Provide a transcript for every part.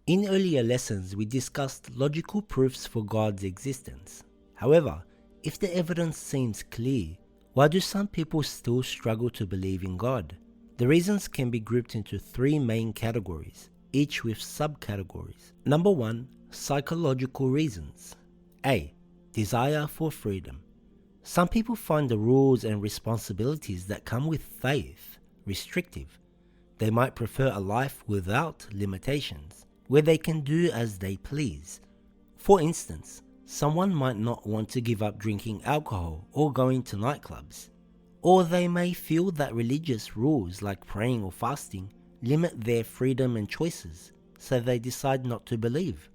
In earlier lessons, we discussed logical proofs for God's existence. However, if the evidence seems clear, why do some people still struggle to believe in God? The reasons can be grouped into three main categories, each with subcategories. Number 1, psychological reasons. A. Desire for freedom. Some people find the rules and responsibilities that come with faith restrictive. They might prefer a life without limitations, where they can do as they please. For instance, someone might not want to give up drinking alcohol or going to nightclubs. Or they may feel that religious rules like praying or fasting limit their freedom and choices, so they decide not to believe.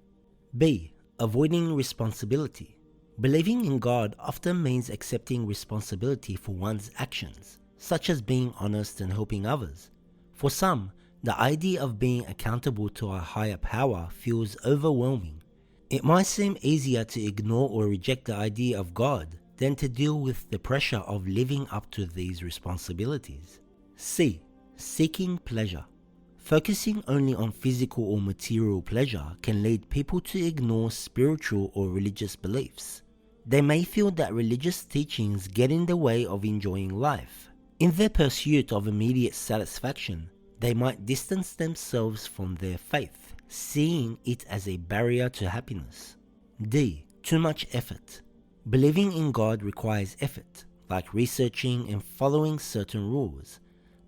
B. Avoiding responsibility. Believing in God often means accepting responsibility for one's actions, such as being honest and helping others. For some, the idea of being accountable to a higher power feels overwhelming. It might seem easier to ignore or reject the idea of God than to deal with the pressure of living up to these responsibilities. C. Seeking pleasure. Focusing only on physical or material pleasure can lead people to ignore spiritual or religious beliefs. They may feel that religious teachings get in the way of enjoying life. In their pursuit of immediate satisfaction, they might distance themselves from their faith, seeing it as a barrier to happiness. D. Too much effort. Believing in God requires effort, like researching and following certain rules.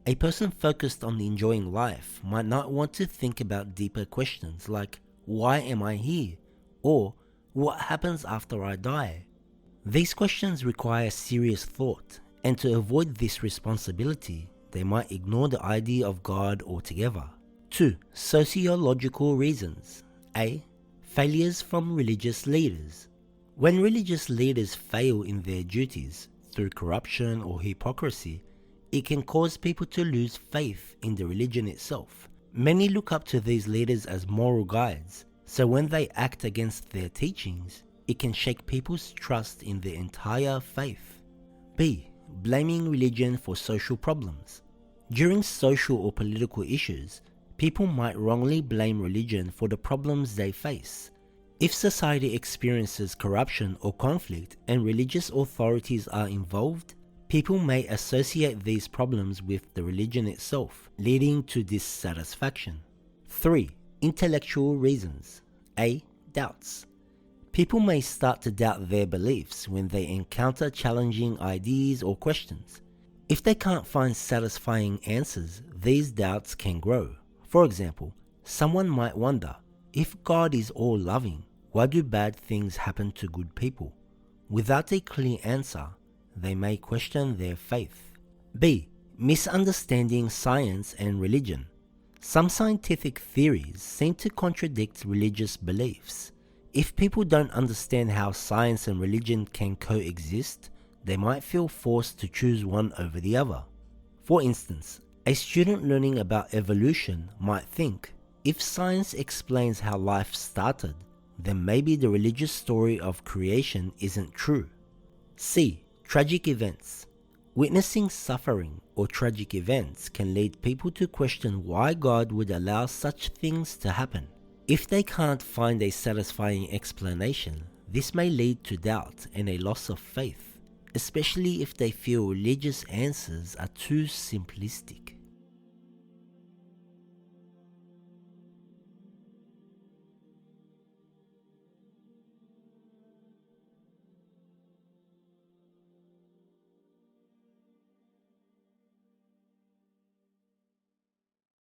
A person focused on enjoying life might not want to think about deeper questions like, why am I here? Or, what happens after I die? These questions require serious thought, and to avoid this responsibility, they might ignore the idea of God altogether. 2. Sociological reasons. A. Failures from religious leaders. When religious leaders fail in their duties through corruption or hypocrisy, it can cause people to lose faith in the religion itself. Many look up to these leaders as moral guides, so when they act against their teachings, it can shake people's trust in the entire faith. B. Blaming religion for social problems. During social or political issues, people might wrongly blame religion for the problems they face. If society experiences corruption or conflict and religious authorities are involved, people may associate these problems with the religion itself, leading to dissatisfaction. 3. Intellectual reasons. A. Doubts. People may start to doubt their beliefs when they encounter challenging ideas or questions. If they can't find satisfying answers, these doubts can grow. For example, someone might wonder, if God is all-loving, why do bad things happen to good people? Without a clear answer, they may question their faith. B. Misunderstanding science and religion. Some scientific theories seem to contradict religious beliefs. If people don't understand how science and religion can coexist, they might feel forced to choose one over the other. For instance, a student learning about evolution might think, if science explains how life started, then maybe the religious story of creation isn't true. C. Tragic events. Witnessing suffering or tragic events can lead people to question why God would allow such things to happen. If they can't find a satisfying explanation, this may lead to doubt and a loss of faith, especially if they feel religious answers are too simplistic.